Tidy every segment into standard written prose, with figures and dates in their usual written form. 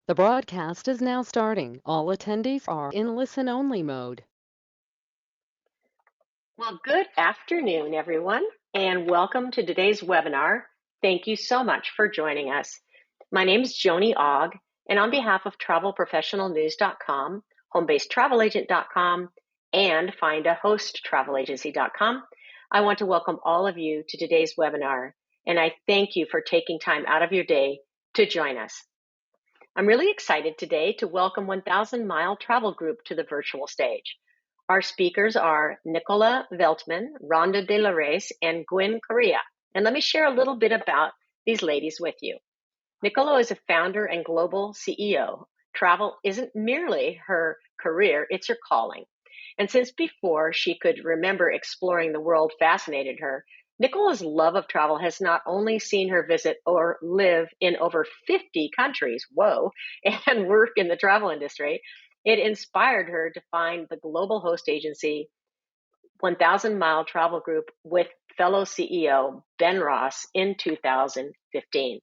The broadcast is now starting. All attendees are in listen-only mode. Well, good afternoon, everyone, and welcome to today's webinar. Thank you so much for joining us. My name is Joni Ogg, and on behalf of TravelProfessionalNews.com, HomeBasedTravelAgent.com, and FindAHostTravelAgency.com, I want to welcome all of you to today's webinar, and I thank you for taking time out of your day to join us. I'm really excited today to welcome 1000 Mile Travel Group to the virtual stage. Our speakers are Nicola Veltman, Ronda de la Reyes, and Gwen Correa. And let me share a little bit about these ladies with you. Nicola is a founder and global CEO. Travel isn't merely her career, it's her calling. And since before she could remember exploring the world fascinated her, Nicola's love of travel has not only seen her visit or live in over 50 countries, whoa, and work in the travel industry, it inspired her to find the global host agency 1000 Mile Travel Group with fellow CEO Ben Ross in 2015.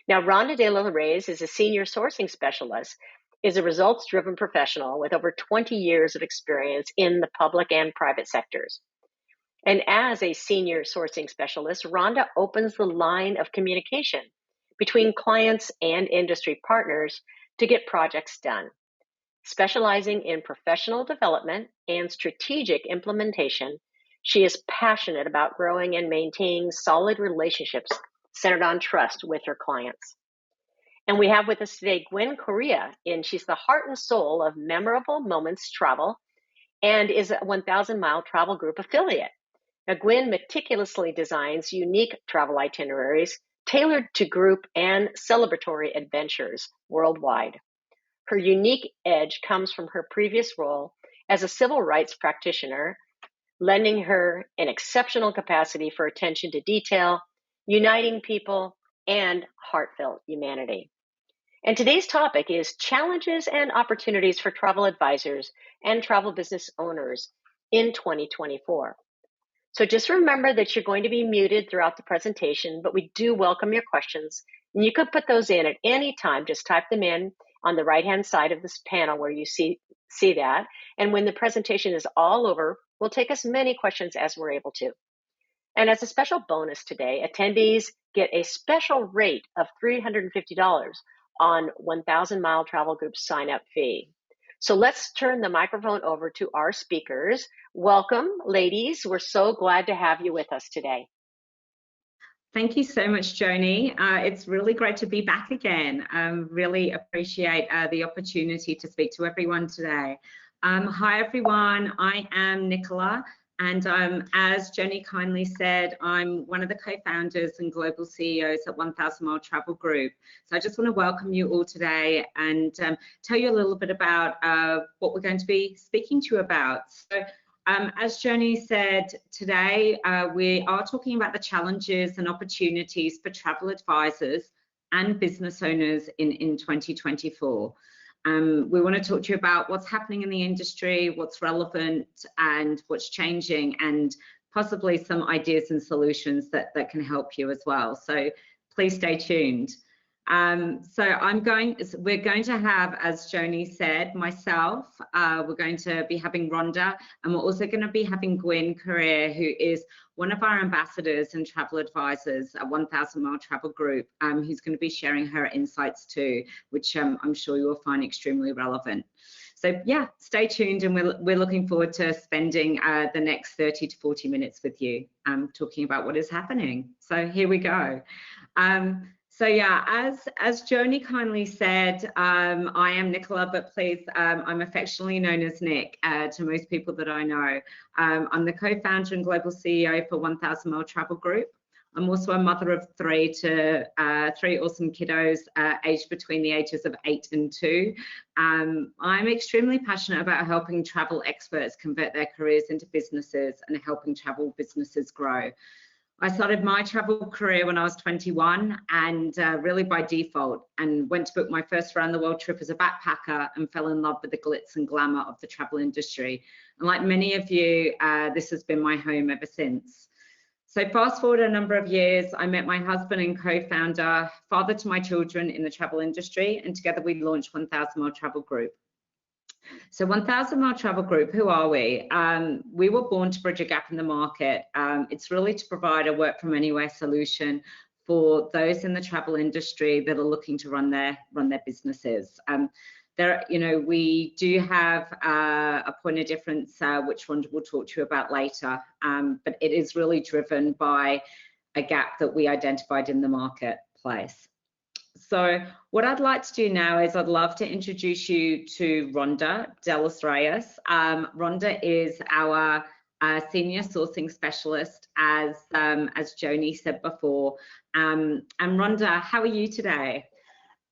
Now, Ronda de la Reyes is a senior sourcing specialist, is a results-driven professional with over 20 years of experience in the public and private sectors. And as a senior sourcing specialist, Ronda opens the line of communication between clients and industry partners to get projects done. Specializing in professional development and strategic implementation, she is passionate about growing and maintaining solid relationships centered on trust with her clients. And we have with us today Gwen Correa, and she's the heart and soul of Memorable Moments Travel and is a 1000 Mile Travel Group affiliate. Now, Gwen meticulously designs unique travel itineraries tailored to group and celebratory adventures worldwide. Her unique edge comes from her previous role as a civil rights practitioner, lending her an exceptional capacity for attention to detail, uniting people, and heartfelt humanity. And today's topic is challenges and opportunities for travel advisors and travel business owners in 2024. So just remember that you're going to be muted throughout the presentation, but we do welcome your questions. And you could put those in at any time. Just type them in on the right-hand side of this panel where you see that. And when the presentation is all over, we'll take as many questions as we're able to. And as a special bonus today, attendees get a special rate of $350 on 1000 Mile Travel Group's sign-up fee. So let's turn the microphone over to our speakers. Welcome, ladies. We're so glad to have you with us today. Thank you so much, Joni. It's really great to be back again. Really appreciate the opportunity to speak to everyone today. Hi, everyone. I am Nicola, and as Joni kindly said, I'm one of the co-founders and global CEOs at 1000 Mile Travel Group. So I just want to welcome you all today and tell you a little bit about what we're going to be speaking to you about. So, as Joni said, today we are talking about the challenges and opportunities for travel advisors and business owners in 2024. We want to talk to you about what's happening in the industry, what's relevant and what's changing, and possibly some ideas and solutions that can help you as well. So please stay tuned. We're going to have, as Joni said, myself, we're going to be having Ronda, and we're also going to be having Gwen Correa, who is one of our ambassadors and travel advisors at 1000 Mile Travel Group, who's going to be sharing her insights too, which I'm sure you will find extremely relevant. So yeah, stay tuned, and we're looking forward to spending the next 30 to 40 minutes with you, talking about what is happening. So here we go. So yeah, as Joni kindly said, I am Nicola, but please, I'm affectionately known as Nick to most people that I know. I'm the co-founder and global CEO for 1000 Mile Travel Group. I'm also a mother of three awesome kiddos aged between the ages of 8 and 2. I'm extremely passionate about helping travel experts convert their careers into businesses and helping travel businesses grow. I started my travel career when I was 21 and really by default, and went to book my first around the world trip as a backpacker and fell in love with the glitz and glamour of the travel industry. And like many of you, this has been my home ever since. So fast forward a number of years, I met my husband and co-founder, father to my children in the travel industry, and together we launched 1000 Mile Travel Group. So 1000 Mile Travel Group, who are we? We were born to bridge a gap in the market. It's really to provide a work from anywhere solution for those in the travel industry that are looking to run their businesses. We do have a point of difference, which Ronda will talk to you about later, but it is really driven by a gap that we identified in the marketplace. So what I'd like to do now is I'd love to introduce you to Ronda Delos Reyes. Ronda is our senior sourcing specialist, as Joni said before. And Ronda, how are you today?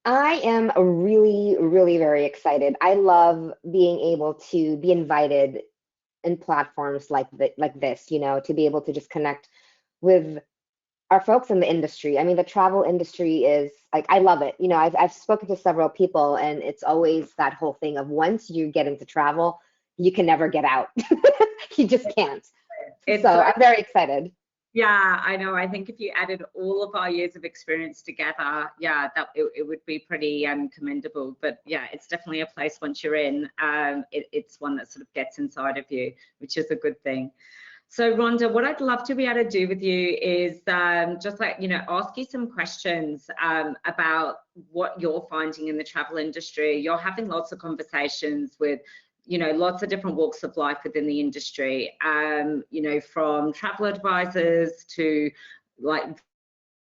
I am really, really very excited. I love being able to be invited in platforms like this, to be able to just connect with our folks in the industry. I mean, the travel industry is like, I love it. I've spoken to several people, and it's always that whole thing of once you get into travel, you can never get out. You just can't. So I'm very excited. Yeah, I know. I think if you added all of our years of experience together, yeah, it would be pretty commendable. But yeah, it's definitely a place once you're in. It's one that sort of gets inside of you, which is a good thing. So Ronda, what I'd love to be able to do with you is just ask you some questions about what you're finding in the travel industry. You're having lots of conversations with lots of different walks of life within the industry, from travel advisors to like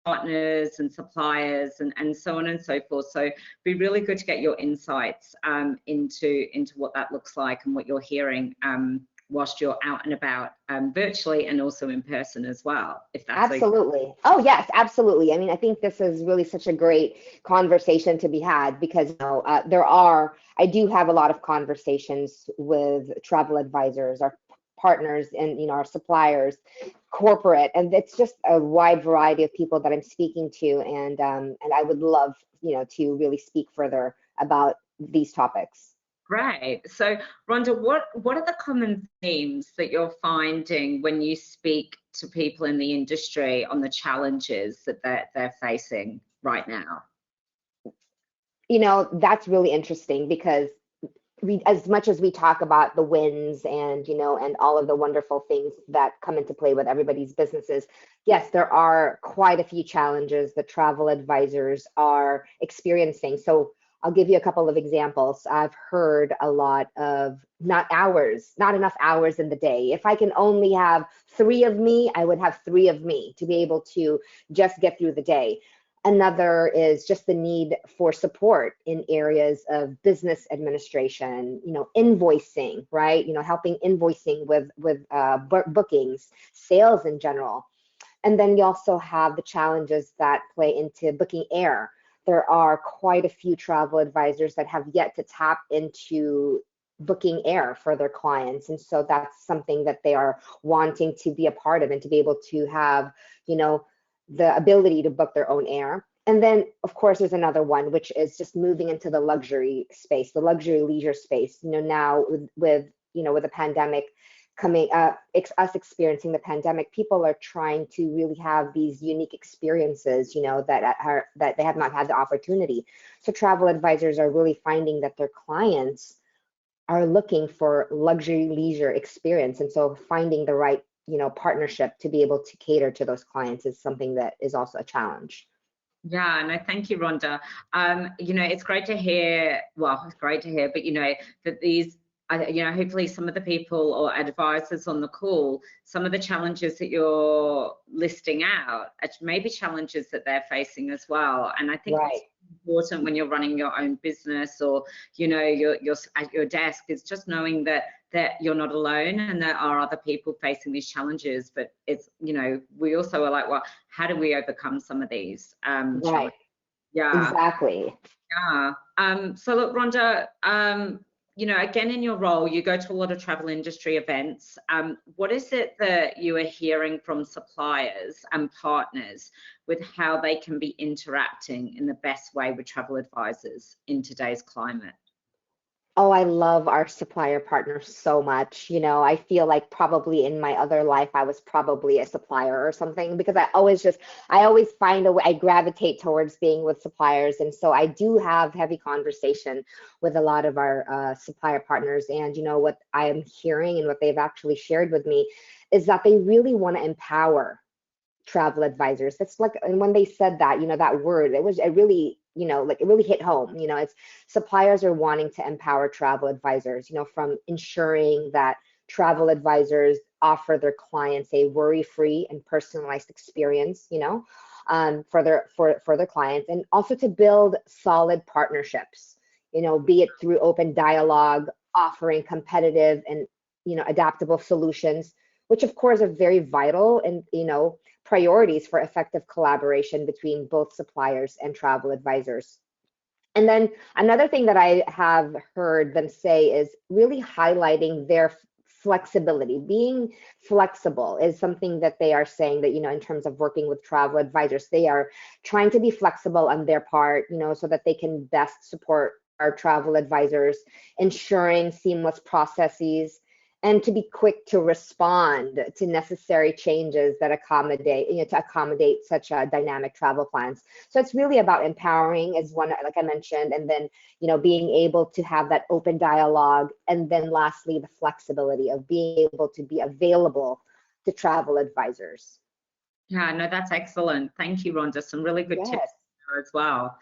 partners and suppliers and so on and so forth. So it'd be really good to get your insights into what that looks like and what you're hearing whilst you're out and about virtually and also in person as well, if that's absolutely okay. Oh yes, absolutely. I mean, I think this is really such a great conversation to be had because I do have a lot of conversations with travel advisors, our partners, and our suppliers, corporate, and it's just a wide variety of people that I'm speaking to, and I would love to really speak further about these topics. Right. So, Ronda, what are the common themes that you're finding when you speak to people in the industry on the challenges that they're facing right now? That's really interesting because as much as we talk about the wins and all of the wonderful things that come into play with everybody's businesses, yes, there are quite a few challenges that travel advisors are experiencing. So I'll give you a couple of examples. I've heard a lot of not enough hours in the day. If I can only have 3 of me, I would have 3 of me to be able to just get through the day. Another is just the need for support in areas of business administration, invoicing, right? Helping invoicing with bookings, sales in general. And then you also have the challenges that play into booking air. There are quite a few travel advisors that have yet to tap into booking air for their clients. And so that's something that they are wanting to be a part of and to be able to have, the ability to book their own air. And then, of course, there's another one, which is just moving into the luxury space, the luxury leisure space. Now with the pandemic coming, us experiencing the pandemic, people are trying to really have these unique experiences, that they have not had the opportunity. So travel advisors are really finding that their clients are looking for luxury leisure experience, and so finding the right partnership to be able to cater to those clients is something that is also a challenge. Yeah, no, thank you, Ronda. It's great to hear, but that these, hopefully some of the people or advisors on the call, some of the challenges that you're listing out are maybe challenges that they're facing as well. And I think it's important when you're running your own business or, you're at your desk, is just knowing that you're not alone and there are other people facing these challenges. But it's, we also are like, well, how do we overcome some of these challenges? Yeah. Exactly. Yeah. So look, Ronda, again, in your role, you go to a lot of travel industry events. What is it that you are hearing from suppliers and partners with how they can be interacting in the best way with travel advisors in today's climate? Oh, I love our supplier partners so much. I feel like probably in my other life, I was probably a supplier or something because I always find a way, I gravitate towards being with suppliers. And so I do have heavy conversation with a lot of our supplier partners. And what I am hearing and what they've actually shared with me is that they really want to empower travel advisors. That's like, and when they said that, that word, it really, like it really hit home. It's suppliers are wanting to empower travel advisors, from ensuring that travel advisors offer their clients a worry-free and personalized experience, for their clients, and also to build solid partnerships, be it through open dialogue, offering competitive and adaptable solutions, which of course are very vital and priorities for effective collaboration between both suppliers and travel advisors. And then another thing that I have heard them say is really highlighting their flexibility. Being flexible is something that they are saying that, in terms of working with travel advisors, they are trying to be flexible on their part, so that they can best support our travel advisors, ensuring seamless processes and to be quick to respond to necessary changes that accommodate, to accommodate such dynamic travel plans. So it's really about empowering as one, like I mentioned, and then, being able to have that open dialogue. And then lastly, the flexibility of being able to be available to travel advisors. Yeah, no, that's excellent. Thank you, Rhonda. Some really good tips Yes. there as well.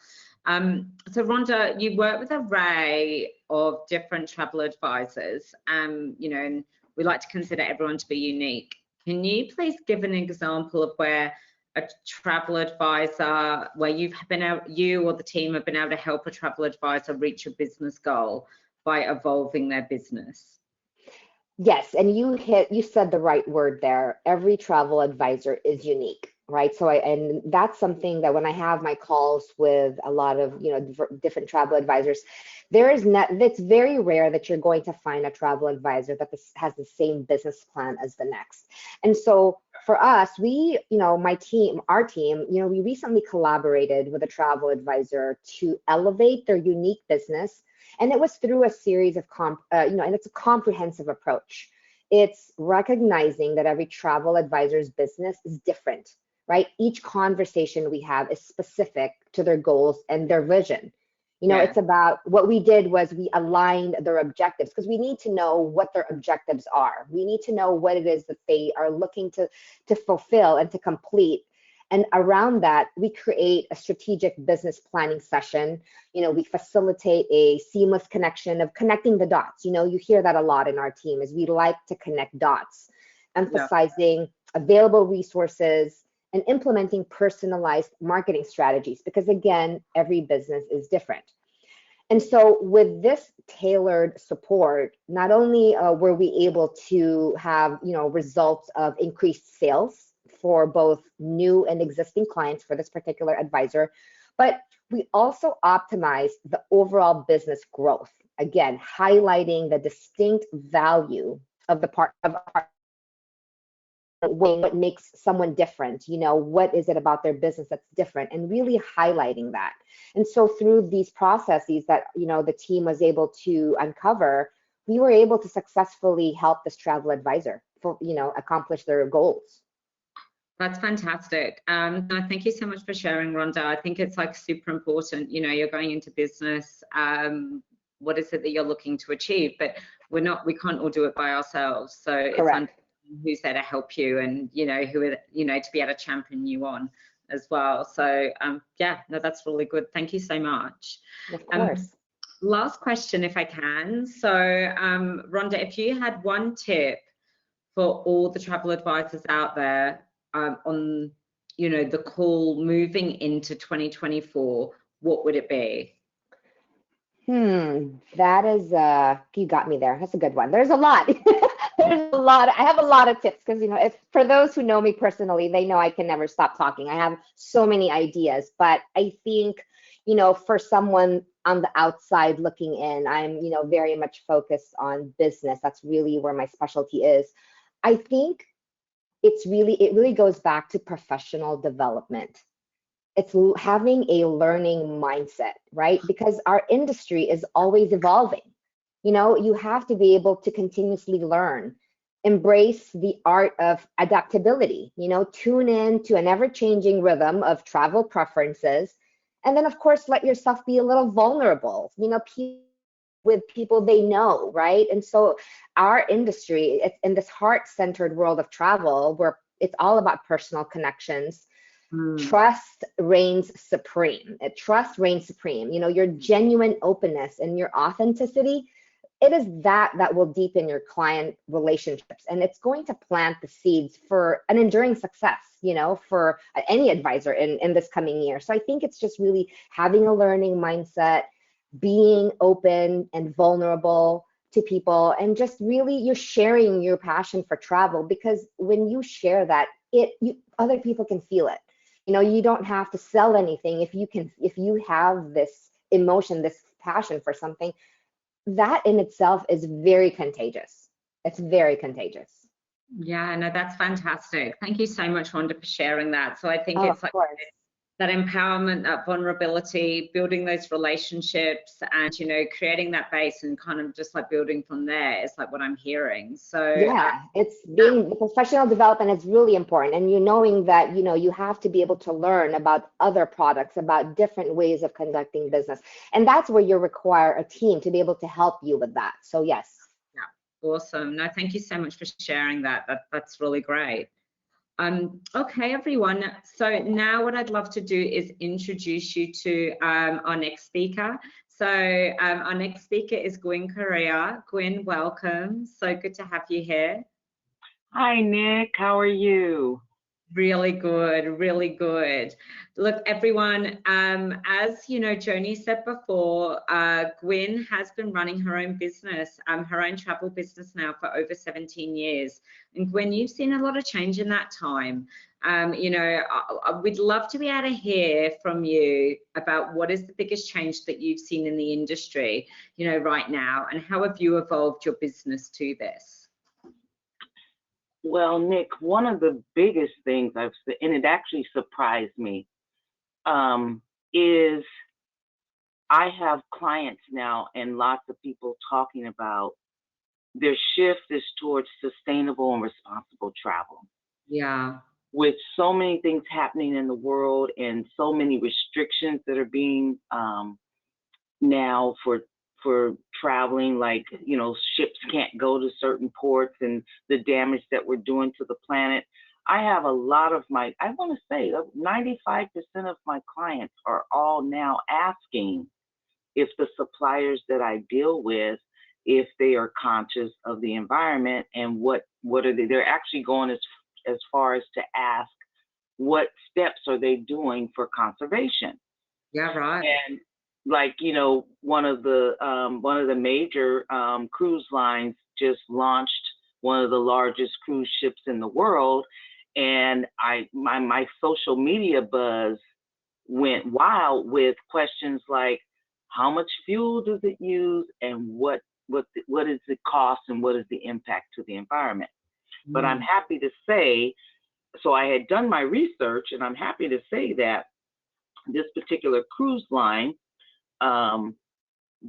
So Rhonda, you work with an array of different travel advisors, and we like to consider everyone to be unique. Can you please give an example of where a travel advisor, where you or the team have been able to help a travel advisor reach a business goal by evolving their business? Yes, and you said the right word there. Every travel advisor is unique, right? And that's something that when I have my calls with a lot of, different travel advisors, it's very rare that you're going to find a travel advisor that has the same business plan as the next. And so for us, our team, we recently collaborated with a travel advisor to elevate their unique business, and it was through a series of and it's a comprehensive approach. It's recognizing that every travel advisor's business is different, right? Each conversation we have is specific to their goals and their vision. Yeah. It's about, what we did was we aligned their objectives, because we need to know what their objectives are. We need to know what it is that they are looking to fulfill and to complete. And around that, we create a strategic business planning session. We facilitate a seamless connection of connecting the dots. You hear that a lot in our team, is we like to connect dots, emphasizing available resources and implementing personalized marketing strategies, because again, every business is different. And so with this tailored support, not only were we able to have, results of increased sales for both new and existing clients for this particular advisor, but we also optimized the overall business growth. Again, highlighting the distinct value of the part of what makes someone different, what is it about their business that's different, and really highlighting that. And so through these processes that, the team was able to uncover, we were able to successfully help this travel advisor accomplish their goals. That's fantastic. No, thank you so much for sharing, Rhonda. I think it's like super important. You're going into business. What is it that you're looking to achieve? But we can't all do it by ourselves. So Correct. It's who's there to help you, and who to be able to champion you on as well. So yeah, no, that's really good. Thank you so much. Of course. Last question, if I can. So Rhonda, if you had one tip for all the travel advisors out there on the call moving into 2024, what would it be? That is you got me there. That's a good one. There's a lot. There's a lot. I have a lot of tips, because if for those who know me personally, they know I can never stop talking. I have so many ideas, but I think for someone on the outside looking in, I'm very much focused on business. That's really where my specialty is. I think it really goes back to professional development. It's having a learning mindset, right? Because our industry is always evolving. You know, you have to be able to continuously learn, embrace the art of adaptability, you know, tune in to an ever-changing rhythm of travel preferences. And then, of course, let yourself be a little vulnerable, you know, with people they know, right? And so our industry, it's in this heart-centered world of travel where it's all about personal connections. Trust reigns supreme. Trust reigns supreme. You know, your genuine openness and your authenticity, it is that will deepen your client relationships, and it's going to plant the seeds for an enduring success, you know, for any advisor in this coming year. So I think it's just really having a learning mindset, being open and vulnerable to people, and just really you're sharing your passion for travel, because when you share that, other people can feel it. You know, you don't have to sell anything. If you have this emotion, this passion for something, that in itself is very contagious. It's very contagious. Yeah, no, that's fantastic. Thank you so much, Rhonda, for sharing that. So I think Oh, it's of like course. that empowerment, that vulnerability, building those relationships, and, you know, creating that base and kind of just like building from there is like what I'm hearing. So Yeah, it's being the professional development is really important. And you knowing that, you know, you have to be able to learn about other products, about different ways of conducting business. And that's where you require a team to be able to help you with that. So yes. yeah, awesome. No, thank you so much for sharing that. That's really great. Okay, everyone. So now what I'd love to do is introduce you to our next speaker. So our next speaker is Gwen Correa. Gwen, welcome. So good to have you here. Hi, Nick. How are you? Really good, really good. Look, everyone, as you know, Joni said before, Gwen has been running her own business, her own travel business now for over 17 years. And Gwen, you've seen a lot of change in that time. You know, we'd love to be able to hear from you about what is the biggest change that you've seen in the industry, you know, right now, and how have you evolved your business to this? Well, Nick, one of the biggest things I've seen, and it actually surprised me, is I have clients now and lots of people talking about their shift is towards sustainable and responsible travel. Yeah. With so many things happening in the world and so many restrictions that are being now for traveling, like, you know, ships can't go to certain ports and the damage that we're doing to the planet. I have a lot of I want to say 95% of my clients are all now asking if the suppliers that I deal with, if they are conscious of the environment, and what are they? They're actually going as far as to ask what steps are they doing for conservation. Yeah, right. And like, you know, one of the major cruise lines just launched one of the largest cruise ships in the world, and my social media buzz went wild with questions like, how much fuel does it use, and what is the cost, and what is the impact to the environment? But I'm happy to say, so I had done my research, and I'm happy to say that this particular cruise line,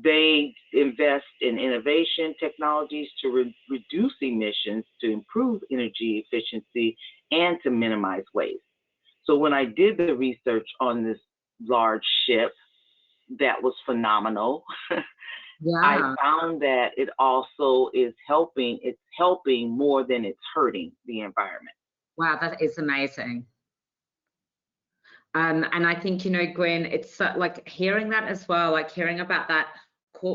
they invest in innovation technologies to reduce emissions, to improve energy efficiency, and to minimize waste. So when I did the research on this large ship, that was phenomenal. Yeah. I found that it also is helping, it's helping more than it's hurting the environment. Wow, that is amazing. And I think, you know, Gwen, it's like hearing that as well, like hearing about that,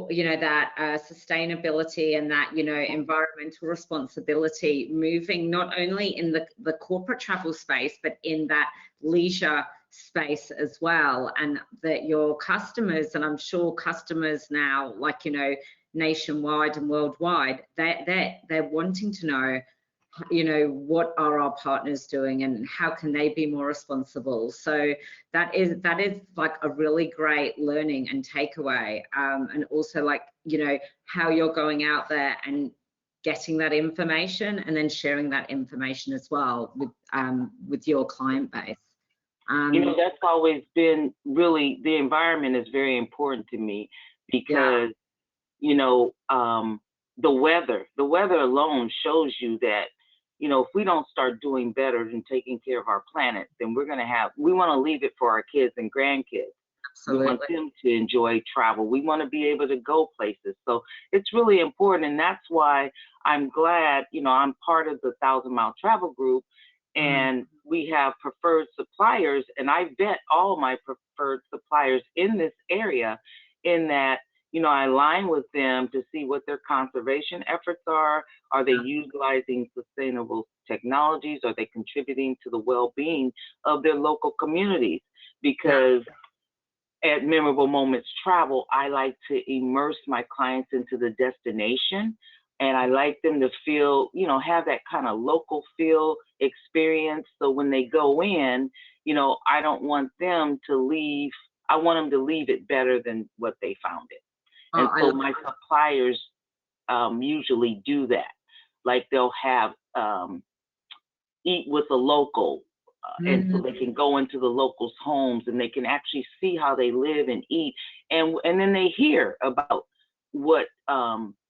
you know, that sustainability and that, you know, environmental responsibility moving not only in the corporate travel space, but in that leisure space as well. And that your customers, and I'm sure customers now, like, you know, nationwide and worldwide, they're wanting to know, you know, what are our partners doing and how can they be more responsible. So that is like a really great learning and takeaway, and also, like, you know, how you're going out there and getting that information and then sharing that information as well with your client base. You know, that's always been really, the environment is very important to me, because you know, the weather alone shows you that, you know, if we don't start doing better than taking care of our planet, then we want to leave it for our kids and grandkids. We want Absolutely. them to enjoy travel. We want to be able to go places. So it's really important. And that's why I'm glad, you know, I'm part of the 1,000 Mile Travel Group, and we have preferred suppliers. And I vet all my preferred suppliers in this area, in that, you know, I align with them to see what their conservation efforts are. Are they utilizing sustainable technologies? Are they contributing to the well-being of their local communities? Because at Memorable Moments Travel, I like to immerse my clients into the destination, and I like them to feel, you know, have that kind of local feel experience. So when they go in, you know, I don't want them to leave. I want them to leave it better than what they found it. Oh, And I so love my suppliers usually do that. Like they'll have eat with a local, and so they can go into the locals' homes and they can actually see how they live and eat, and then they hear about what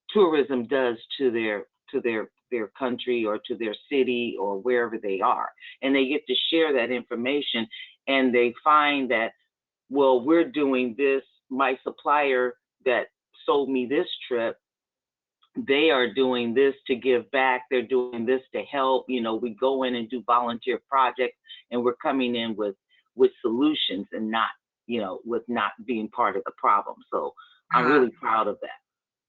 tourism does to their country or to their city or wherever they are, and they get to share that information, and they find that, well, we're doing this. My supplier that sold me this trip, they are doing this to give back. They're doing this to help. You know, we go in and do volunteer projects, and we're coming in with solutions, and not, you know, with not being part of the problem. So I'm that. really proud of that.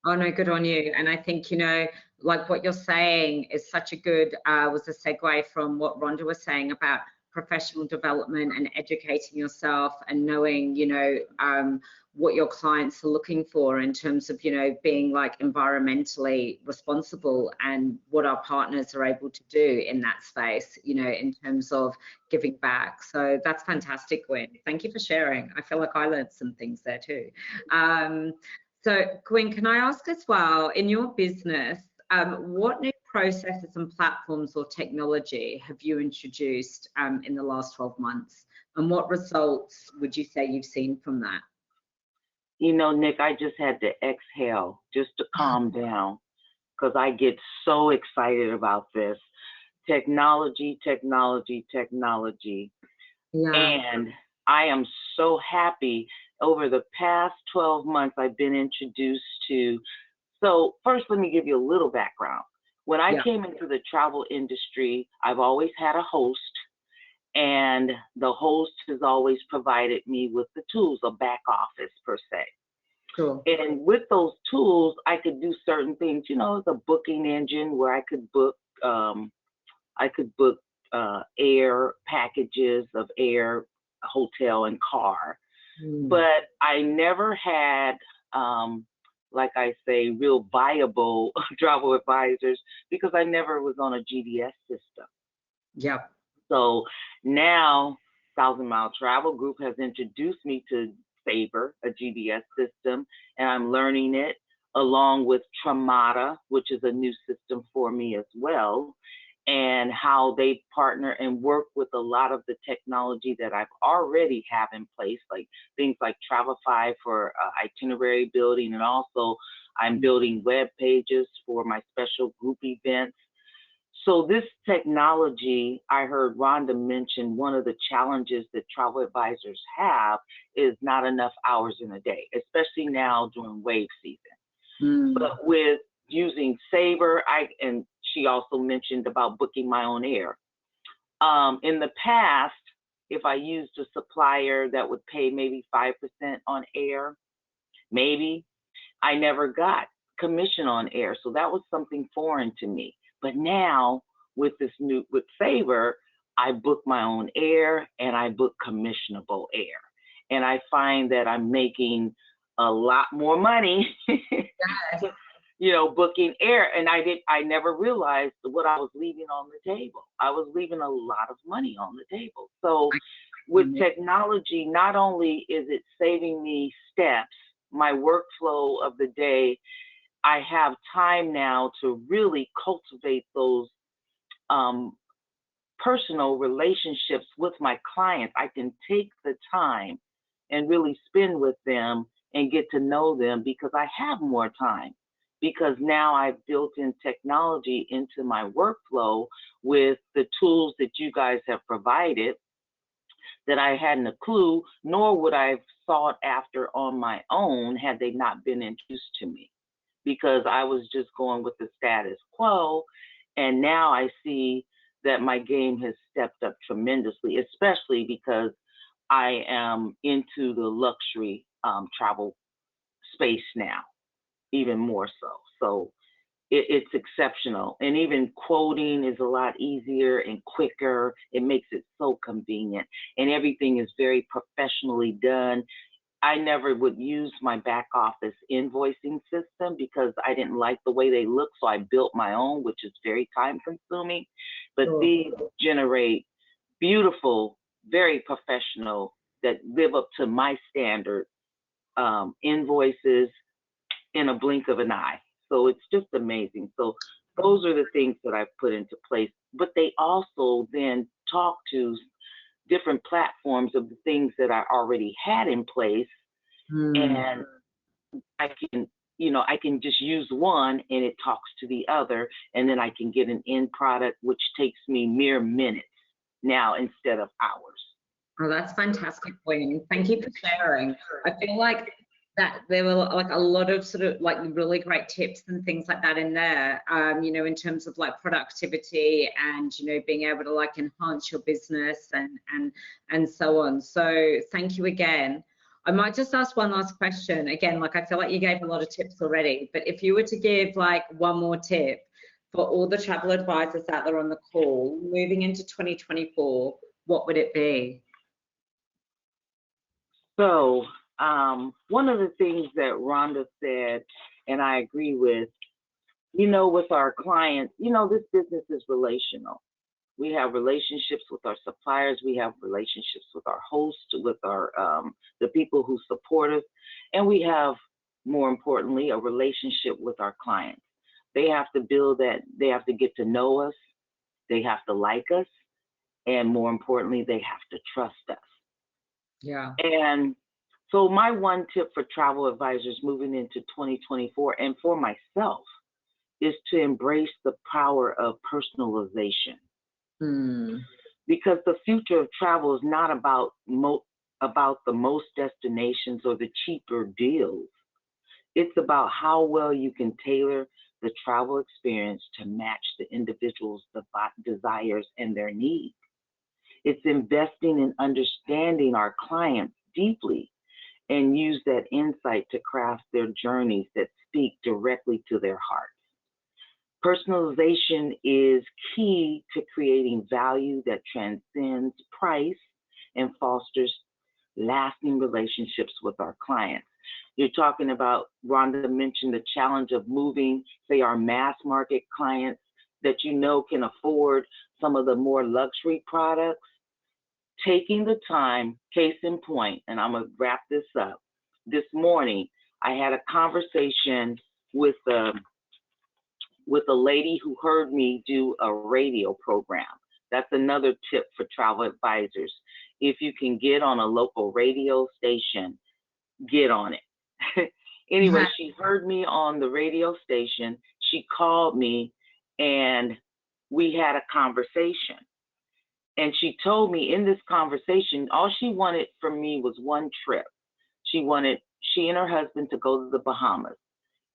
Oh no, good on you. And I think, you know, like what you're saying is such a good, was a segue from what Rhonda was saying about professional development and educating yourself and knowing, you know, what your clients are looking for in terms of, you know, being like environmentally responsible, and what our partners are able to do in that space, you know, in terms of giving back. So that's fantastic, Gwen. Thank you for sharing. I feel like I learned some things there too. So Gwen, can I ask as well, in your business, what new processes and platforms or technology have you introduced in the last 12 months? And what results would you say you've seen from that? You know, Nick, I just had to exhale just to calm down, because I get so excited about this. Technology, technology, technology. Yeah. And I am so happy. Over the past 12 months, I've been introduced to. So first, let me give you a little background. When I came into the travel industry, I've always had a host, and the host has always provided me with the tools, a back office per se. Cool. And with those tools, I could do certain things. You know, the booking engine where I could book air packages of air, hotel, and car. But I never had, like I say, real viable travel advisors, because I never was on a GDS system. Yep. So now 1,000 Mile Travel Group has introduced me to Sabre, a GDS system, and I'm learning it, along with Tramata, which is a new system for me as well, and how they partner and work with a lot of the technology that I've already have in place, like things like Travelify for itinerary building, and also I'm building web pages for my special group events. So this technology, I heard Rhonda mention, one of the challenges that travel advisors have is not enough hours in a day, especially now during wave season. But with using Sabre, and she also mentioned about booking my own air. In the past, if I used a supplier that would pay maybe 5% on air, maybe, I never got commission on air. So that was something foreign to me. But now with Sabre, I book my own air and I book commissionable air. And I find that I'm making a lot more money, you know, booking air. And I never realized what I was leaving on the table. I was leaving a lot of money on the table. So with technology, not only is it saving me steps, my workflow of the day, I have time now to really cultivate those personal relationships with my clients. I can take the time and really spend with them and get to know them because I have more time. Because now I've built in technology into my workflow with the tools that you guys have provided that I hadn't a clue, nor would I have sought after on my own had they not been introduced to me. Because I was just going with the status quo, and now I see that my game has stepped up tremendously, especially because I am into the luxury travel space now, even more so. So it's exceptional. And even quoting is a lot easier and quicker. It makes it so convenient. And everything is very professionally done. I never would use my back office invoicing system because I didn't like the way they look. So I built my own, which is very time consuming. But these generate beautiful, very professional, that live up to my standard invoices in a blink of an eye. So it's just amazing. So those are the things that I've put into place. But they also then talk to different platforms of the things that I already had in place. And I can, I can just use one and it talks to the other, and then I can get an end product, which takes me mere minutes now instead of hours. Oh, that's fantastic, Gwen. Thank you for sharing. I feel like that there were like a lot of sort of like really great tips and things like that in there, in terms of like productivity and, being able to like enhance your business and so on. So thank you again. I might just ask one last question. Again, like I feel like you gave a lot of tips already, but if you were to give like one more tip for all the travel advisors out there on the call moving into 2024, what would it be? So one of the things that Rhonda said, and I agree with, with our clients, this business is relational. We have relationships with our suppliers. We have relationships with our hosts, with our the people who support us, and we have, more importantly, a relationship with our clients. They have to build that. They have to get to know us. They have to like us, and more importantly, they have to trust us. Yeah. And so my one tip for travel advisors moving into 2024 and for myself is to embrace the power of personalization. Because the future of travel is not about the most destinations or the cheaper deals. It's about how well you can tailor the travel experience to match the individual's desires and their needs. It's investing in understanding our clients deeply and use that insight to craft their journeys that speak directly to their hearts. Personalization is key to creating value that transcends price and fosters lasting relationships with our clients. You're talking about, Rhonda mentioned the challenge of moving, say, our mass market clients that can afford some of the more luxury products. Taking the time, case in point, and I'm going to wrap this up. This morning, I had a conversation with a lady who heard me do a radio program. That's another tip for travel advisors. If you can get on a local radio station, get on it. Anyway, she heard me on the radio station. She called me and we had a conversation. And she told me in this conversation, all she wanted from me was one trip. She and her husband to go to the Bahamas.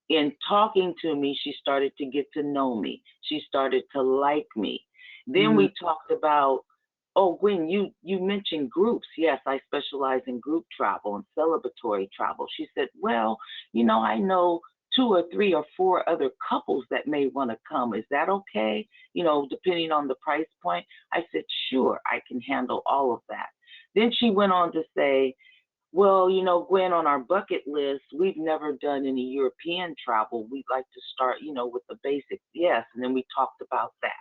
In talking to me, she started to get to know me. She started to like me. Then we talked about, oh, Gwen, you mentioned groups. Yes, I specialize in group travel and celebratory travel. She said, well, I know 2 or 3 or 4 other couples that may want to come. Is that okay? Depending on the price point. I said, sure, I can handle all of that. Then she went on to say, well, Gwen, on our bucket list, we've never done any European travel. We'd like to start, with the basics. Yes. And then we talked about that.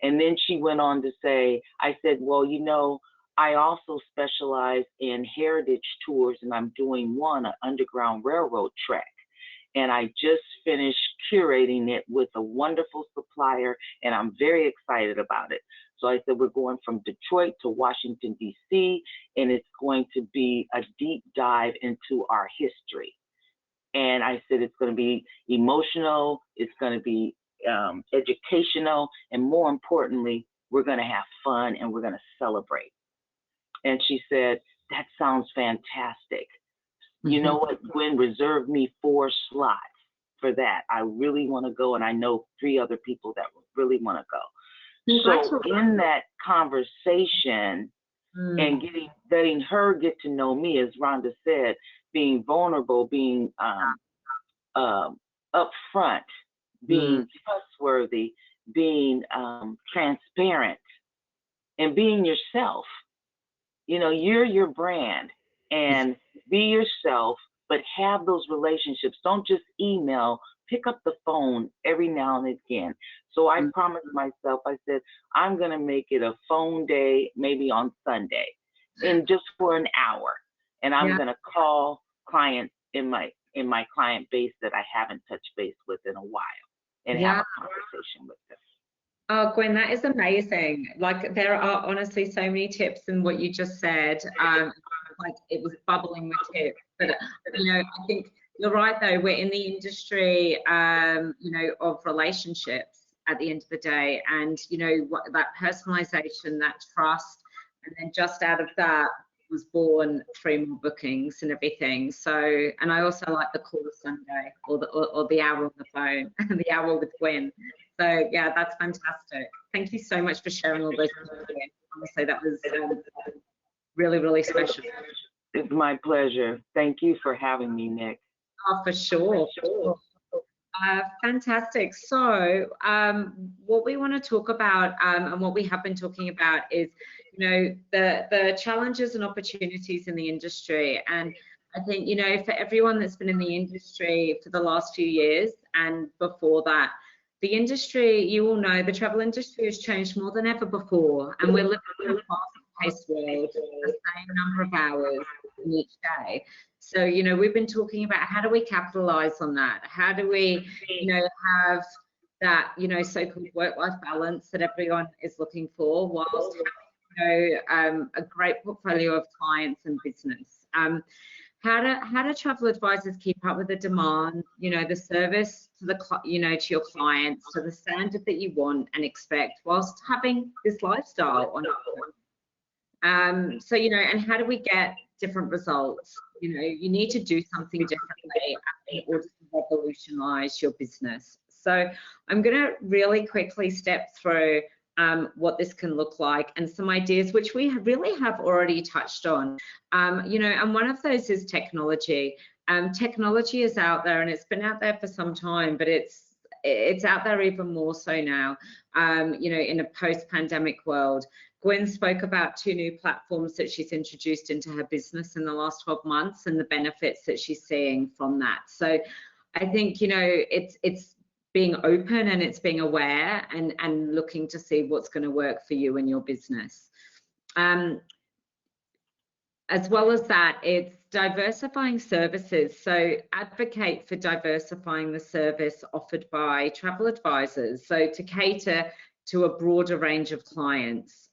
And then she went on to say, I said, well, I also specialize in heritage tours, and I'm doing an Underground Railroad trek. And I just finished curating it with a wonderful supplier, and I'm very excited about it. So I said, we're going from Detroit to Washington, D.C., and it's going to be a deep dive into our history. And I said, it's going to be emotional, it's going to be educational, and more importantly, we're going to have fun and we're going to celebrate. And she said, that sounds fantastic. You know what, Gwen, reserve me 4 slots for that. I really want to go, and I know 3 other people that really want to go. So in that conversation and letting her get to know me, as Rhonda said, being vulnerable, being upfront, being trustworthy, being transparent, and being yourself. You know, you're your brand, and be yourself, but have those relationships. Don't just email, pick up the phone every now and again. So I promised myself, I said, I'm going to make it a phone day, maybe on Sunday, and just for an hour. And I'm going to call clients in my client base that I haven't touched base with in a while and have a conversation with them. Oh, Gwen, that is amazing. Like, there are honestly so many tips in what you just said. Like, it was bubbling with tips. But, you know, I think you're right, though. We're in the industry, you know, of relationships at the end of the day. And, you know, that personalization, that trust, and then just out of that was born 3 more bookings and everything. So, and I also like the call of Sunday, or the hour on the phone, and the hour with Gwen. So yeah, that's fantastic. Thank you so much for sharing all those things. Honestly, that was really, really special. It's my pleasure. Thank you for having me, Nick. Oh, for sure. Fantastic. So what we want to talk about, and what we have been talking about, is, you know, the challenges and opportunities in the industry. And I think, you know, for everyone that's been in the industry for the last few years and before that, the industry, you all know, the travel industry has changed more than ever before, and we're living in a fast-paced world, the same number of hours in each day. So, you know, we've been talking about how do we capitalize on that? How do we, you know, have that, you know, so-called work-life balance that everyone is looking for, whilst having, you know, a great portfolio of clients and business. How do travel advisors keep up with the demand, you know, the service to the, you know, to your clients, to the standard that you want and expect, whilst having this lifestyle on your own? So, you know, and how do we get different results? You know, you need to do something differently in order to revolutionize your business. So I'm going to really quickly step through what this can look like, and some ideas which we really have already touched on. You know, and one of those is technology. Technology is out there, and it's been out there for some time, but it's out there even more so now, you know, in a post-pandemic world. Gwen spoke about 2 new platforms that she's introduced into her business in the last 12 months and the benefits that she's seeing from that. So I think, you know, it's being open, and it's being aware, and looking to see what's going to work for you and your business. As well as that, it's diversifying services. So advocate for diversifying the service offered by travel advisors, so to cater to a broader range of clients.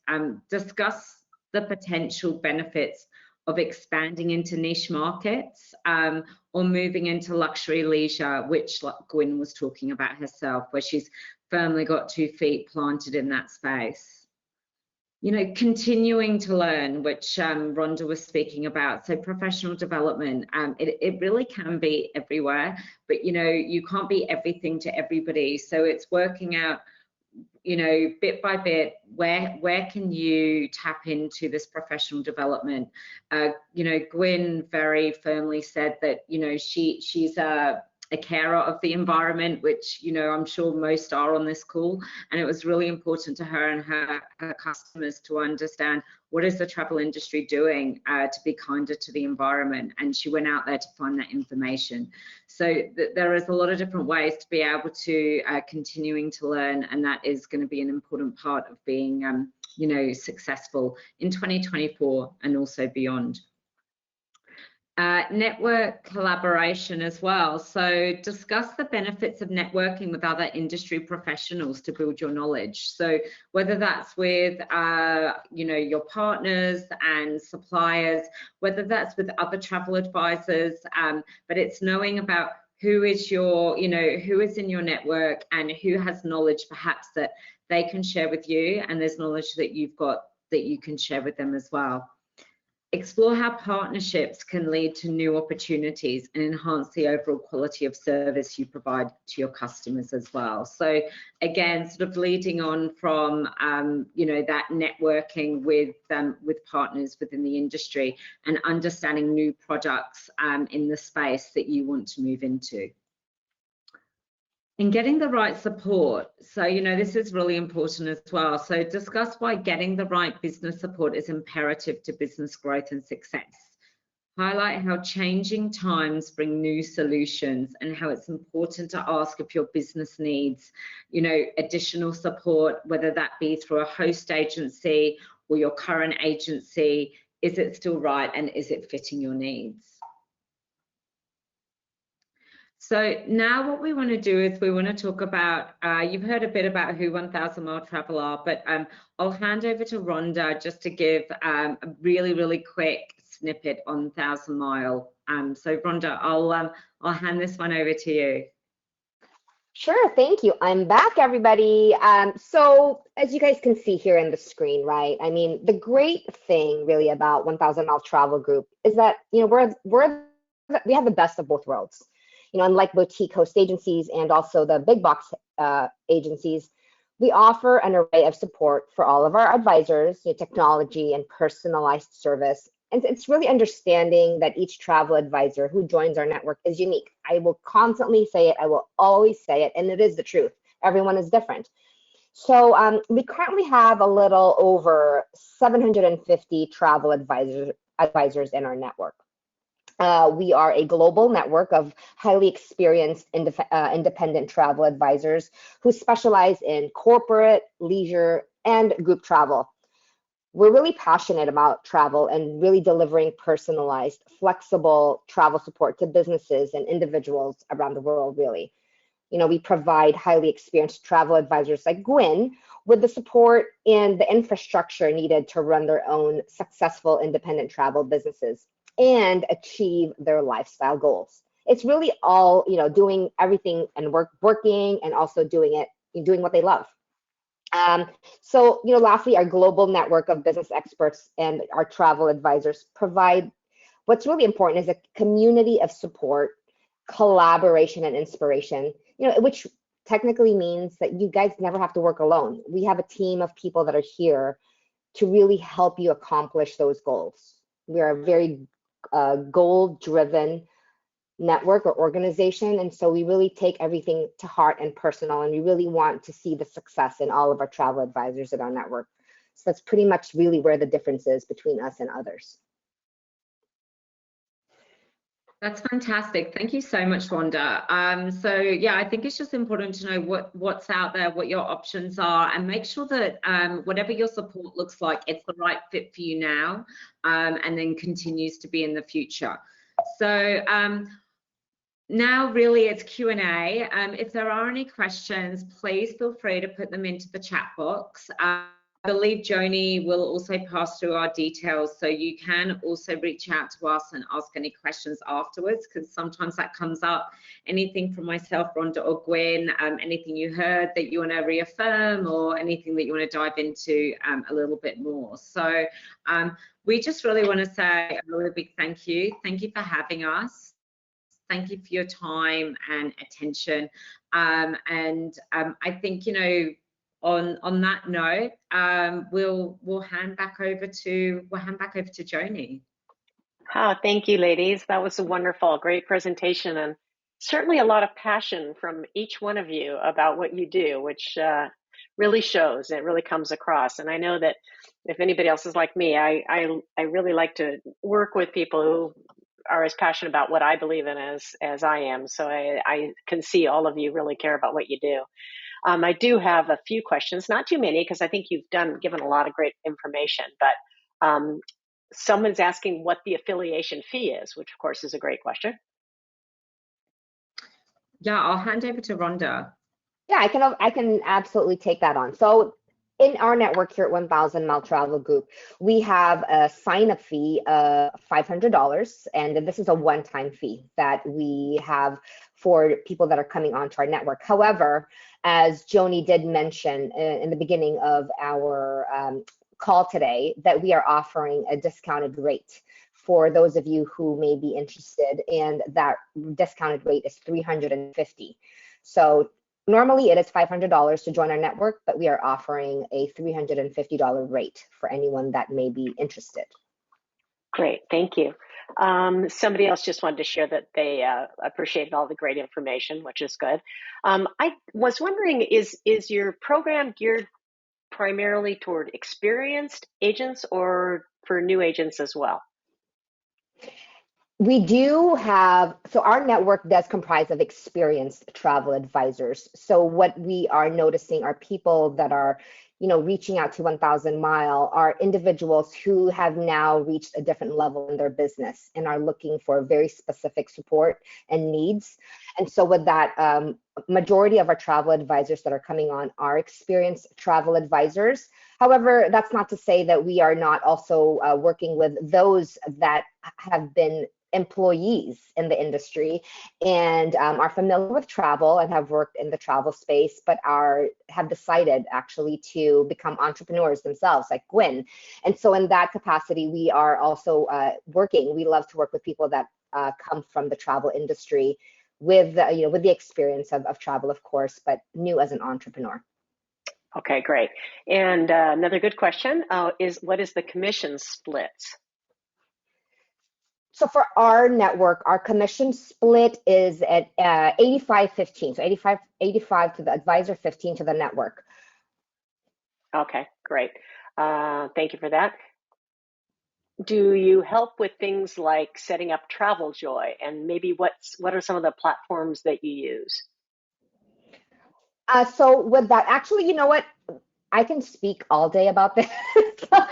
Discuss the potential benefits of expanding into niche markets, or moving into luxury leisure, which, like Gwen was talking about herself, where she's firmly got 2 feet planted in that space. You know, continuing to learn, which Rhonda was speaking about. So professional development, it really can be everywhere, but, you know, you can't be everything to everybody. So it's working out, you know, bit by bit, where can you tap into this professional development? You know, Gwen very firmly said that, you know, she's a carer of the environment, which, you know, I'm sure most are on this call. And it was really important to her and her customers to understand, what is the travel industry doing to be kinder to the environment? And she went out there to find that information. So there is a lot of different ways to be able to continuing to learn, and that is going to be an important part of being, you know, successful in 2024 and also beyond. Network collaboration as well. So discuss the benefits of networking with other industry professionals to build your knowledge. So whether that's with, your partners and suppliers, whether that's with other travel advisors, but it's knowing about who is who is in your network and who has knowledge perhaps that they can share with you, and there's knowledge that you've got that you can share with them as well. Explore how partnerships can lead to new opportunities and enhance the overall quality of service you provide to your customers as well. So again, sort of leading on from that networking with partners within the industry and understanding new products in the space that you want to move into. And getting the right support. So, this is really important as well. So discuss why getting the right business support is imperative to business growth and success. Highlight how changing times bring new solutions and how it's important to ask if your business needs, additional support, whether that be through a host agency or your current agency. Is it still right and is it fitting your needs? So now what we want to do is we want to talk about, you've heard a bit about who 1000 Mile Travel are, but I'll hand over to Rhonda just to give a really, really quick snippet on 1000 Mile. So Rhonda, I'll hand this one over to you. Sure, thank you. I'm back, everybody. So as you guys can see here in the screen, right? I mean, the great thing really about 1000 Mile Travel Group is that, we have the best of both worlds. Unlike boutique host agencies and also the big box agencies, we offer an array of support for all of our advisors, technology and personalized service. And it's really understanding that each travel advisor who joins our network is unique. I will constantly say it, I will always say it, and it is the truth. Everyone is different. So we currently have a little over 750 travel advisors in our network. We are a global network of highly experienced independent travel advisors who specialize in corporate, leisure, and group travel. We're really passionate about travel and really delivering personalized, flexible travel support to businesses and individuals around the world, really. We provide highly experienced travel advisors like Gwen with the support and the infrastructure needed to run their own successful independent travel businesses and achieve their lifestyle goals. It's really all, doing everything and working and also doing what they love. So, lastly, our global network of business experts and our travel advisors provide what's really important is a community of support, collaboration, and inspiration, which technically means that you guys never have to work alone. We have a team of people that are here to really help you accomplish those goals. We are a very goal-driven network or organization, and so we really take everything to heart and personal, and we really want to see the success in all of our travel advisors in our network. So that's pretty much really where the difference is between us and others. That's fantastic. Thank you so much, Rhonda. So yeah, I think it's just important to know what's out there, what your options are, and make sure that whatever your support looks like, it's the right fit for you now, and then continues to be in the future. So now really it's Q&A. If there are any questions, please feel free to put them into the chat box. I believe Joni will also pass through our details, so you can also reach out to us and ask any questions afterwards, because sometimes that comes up. Anything from myself, Rhonda, or Gwen, anything you heard that you want to reaffirm, or anything that you want to dive into a little bit more. So we just really want to say a really big thank you. Thank you for having us. Thank you for your time and attention. I think, on that note, we'll hand back over to Joni. Oh, thank you, ladies. That was a wonderful, great presentation, and certainly a lot of passion from each one of you about what you do, which really shows. It really comes across. And I know that if anybody else is like me, I really like to work with people who are as passionate about what I believe in as I am. So I can see all of you really care about what you do. I do have a few questions, not too many, because I think you've given a lot of great information, but someone's asking what the affiliation fee is, which of course is a great question. Yeah, I'll hand over to Rhonda. Yeah, I can absolutely take that on. So in our network here at 1000 Mile Travel Group, we have a sign-up fee of $500, and this is a one-time fee that we have for people that are coming onto our network. However, as Joni did mention in the beginning of our call today, that we are offering a discounted rate for those of you who may be interested, and that discounted rate is $350. So normally it is $500 to join our network, but we are offering a $350 rate for anyone that may be interested. Great, thank you. Somebody else just wanted to share that they appreciated all the great information, which is good. I was wondering, is your program geared primarily toward experienced agents or for new agents as well? We do have, so our network does comprise of experienced travel advisors. So what we are noticing are people that are, reaching out to 1000 Mile are individuals who have now reached a different level in their business and are looking for very specific support and needs. And so with that, majority of our travel advisors that are coming on are experienced travel advisors. However, that's not to say that we are not also working with those that have been employees in the industry and are familiar with travel and have worked in the travel space, but have decided actually to become entrepreneurs themselves, like Gwen. And so in that capacity, we are also working. We love to work with people that come from the travel industry with with the experience of travel, of course, but new as an entrepreneur. Okay, great. And another good question is, what is the commission split? So for our network, our commission split is at 85-15. So 85 to the advisor, 15 to the network. Okay, great. Thank you for that. Do you help with things like setting up Travel Joy, and maybe what are some of the platforms that you use? So with that, actually, you know what? I can speak all day about this, but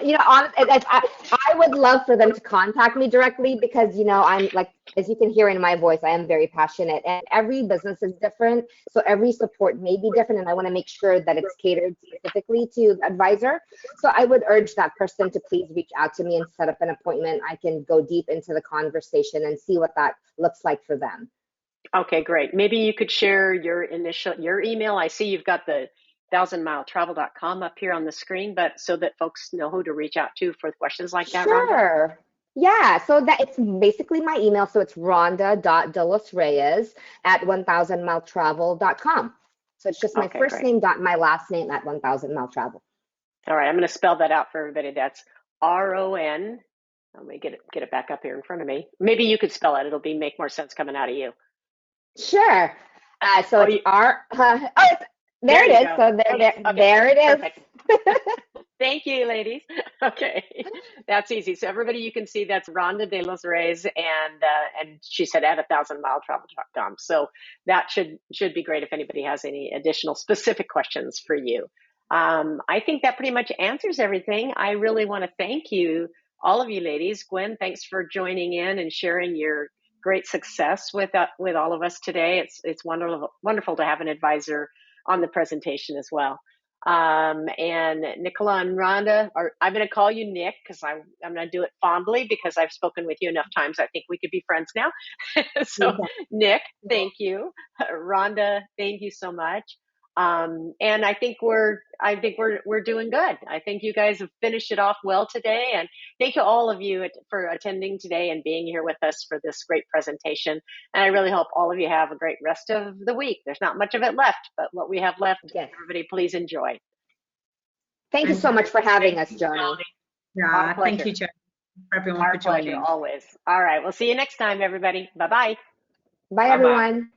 I would love for them to contact me directly because I'm like, as you can hear in my voice, I am very passionate, and every business is different, so every support may be different, and I want to make sure that it's catered specifically to the advisor. So I would urge that person to please reach out to me and set up an appointment. I can go deep into the conversation and see what that looks like for them. Okay, great. Maybe you could share your email. I see you've got the 1000miletravel.com up here on the screen, but so that folks know who to reach out to for questions like that, Rhonda? Sure. Yeah, so that it's basically my email. So it's rhonda.delosreyes@1000miletravel.com. So it's just my first great. name dot my last name at 1000 Mile Travel. All right, I'm going to spell that out for everybody. That's RON. Let me get it back up here in front of me. Maybe you could spell it. It'll make more sense coming out of you. Sure. So it's there it is. Go. So there it is. Thank you, ladies. Okay, that's easy. So everybody, you can see that's Rhonda de los Reyes, and she said at 1000miletravel.com. So that should be great if anybody has any additional specific questions for you. I think that pretty much answers everything. I really want to thank you, all of you ladies. Gwen, thanks for joining in and sharing your great success with all of us today. It's wonderful to have an advisor on the presentation as well. And Nicola and Rhonda, I'm going to call you Nick because I'm going to do it fondly because I've spoken with you enough times. I think we could be friends now. So Nick, thank you. Rhonda, thank you so much. And I think we're doing good. I think you guys have finished it off well today. And thank you all of you for attending today and being here with us for this great presentation. And I really hope all of you have a great rest of the week. There's not much of it left, but what we have left, everybody please enjoy. Thank you so much for having us, Joni. Yeah, thank you, Joni, for everyone for joining. Our pleasure, always. All right, we'll see you next time, everybody. Bye-bye. Bye, everyone.